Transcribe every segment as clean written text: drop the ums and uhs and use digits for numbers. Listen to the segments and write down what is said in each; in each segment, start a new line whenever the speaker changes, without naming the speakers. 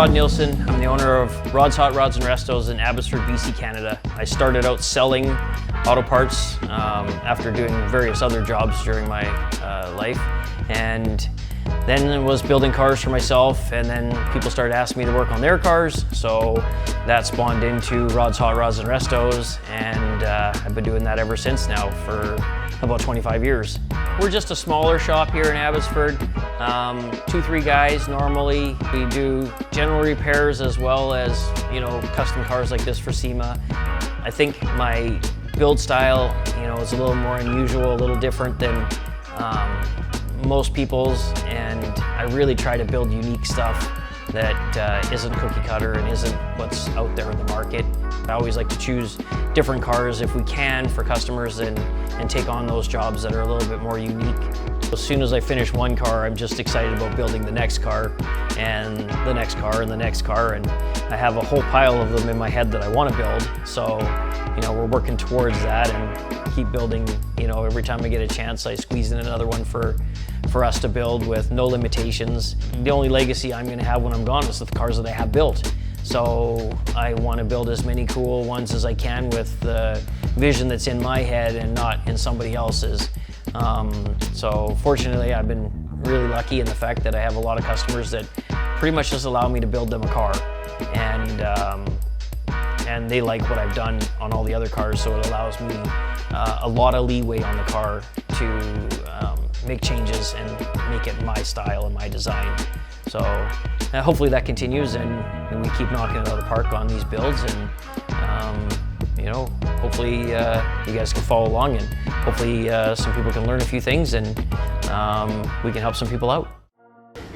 Rod Nielsen. I'm the owner of Rod's Hot Rods and Restos in Abbotsford, BC, Canada. I started out selling auto parts after doing various other jobs during my life, and then was building cars for myself, and then people started asking me to work on their cars, so that spawned into Rod's Hot Rods and Restos, and I've been doing that ever since now for about 25 years. We're just a smaller shop here in Abbotsford, 2-3 guys normally. We do general repairs as well as, you know, custom cars like this for SEMA. I think my build style, you know, is a little more unusual, a little different than most people's, and I really try to build unique stuff that isn't cookie cutter and isn't what's out there in the market. I always like to choose different cars if we can for customers and take on those jobs that are a little bit more unique. As soon as I finish one car, I'm just excited about building the next car and the next car and the next car, and I have a whole pile of them in my head that I want to build. So, you know, we're working towards that and keep building. You know, every time I get a chance, I squeeze in another one for us to build with no limitations. The only legacy I'm going to have when I'm gone is the cars that I have built. So I want to build as many cool ones as I can with the vision that's in my head and not in somebody else's. So fortunately, I've been really lucky in the fact that I have a lot of customers that pretty much just allow me to build them a car, and they like what I've done on all the other cars, so it allows me a lot of leeway on the car to make changes and make it my style and my design. So hopefully that continues, and we keep knocking it out of the park on these builds, and you know, hopefully you guys can follow along, and hopefully some people can learn a few things, and we can help some people out.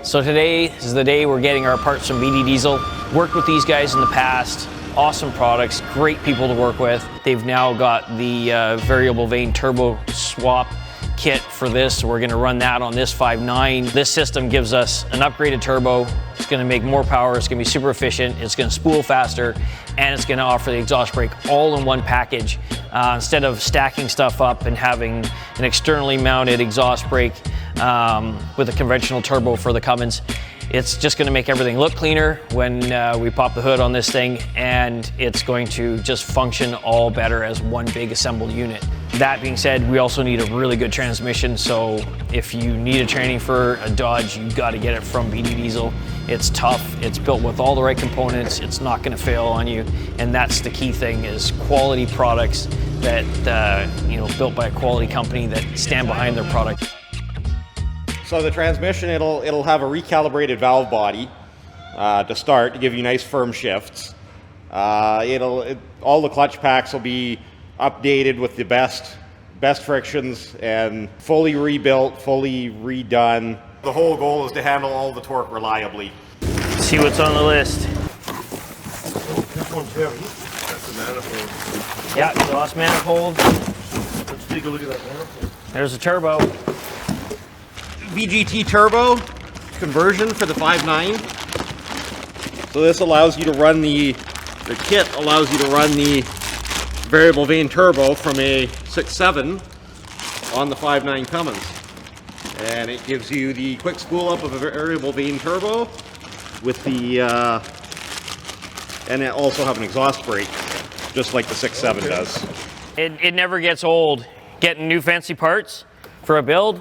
So today is the day we're getting our parts from BD Diesel. Worked with these guys in the past. Awesome products, great people to work with. They've now got the variable vane turbo swap kit for this, so we're going to run that on this 5.9. This system gives us an upgraded turbo. It's going to make more power, it's going to be super efficient, it's going to spool faster, and it's going to offer the exhaust brake all in one package. Instead of stacking stuff up and having an externally mounted exhaust brake with a conventional turbo for the Cummins, it's just going to make everything look cleaner when we pop the hood on this thing, and it's going to just function all better as one big assembled unit. That being said, we also need a really good transmission, so if you need a training for a Dodge, you got to get it from BD Diesel. It's tough, it's built with all the right components, it's not going to fail on you, and that's the key thing, is quality products that you know, built by a quality company that stand behind their product.
So the transmission, it'll have a recalibrated valve body to start, to give you nice firm shifts. All the clutch packs will be updated with the best frictions and fully rebuilt, fully redone. The whole goal is to handle all the torque reliably.
See what's on the list.
This one's heavy. That's the manifold.
Yeah, exhaust manifold.
Let's take a look at that manifold.
There's a turbo.
VGT turbo conversion for the 5.9. So this allows you to run the kit allows you to run the variable vane turbo from a 6.7 on the 5.9 Cummins. And it gives you the quick spool up of a variable vane turbo with the, and it also have an exhaust brake, just like the 6.7 does.
It never gets old getting new fancy parts for a build,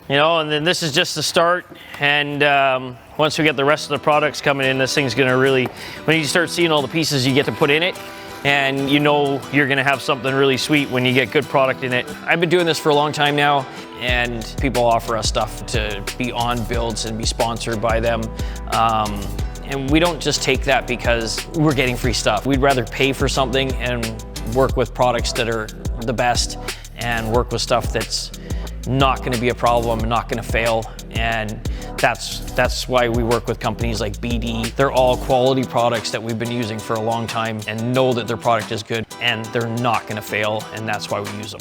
you know, and then this is just the start, and once we get the rest of the products coming in, this thing's gonna really, when you start seeing all the pieces you get to put in it, and you know you're gonna have something really sweet when you get good product in it. I've been doing this for a long time now, and people offer us stuff to be on builds and be sponsored by them. And we don't just take that because we're getting free stuff. We'd rather pay for something and work with products that are the best, and work with stuff that's not going to be a problem and not going to fail. And that's why we work with companies like BD. They're all quality products that we've been using for a long time and know that their product is good and they're not going to fail, and that's why we use them.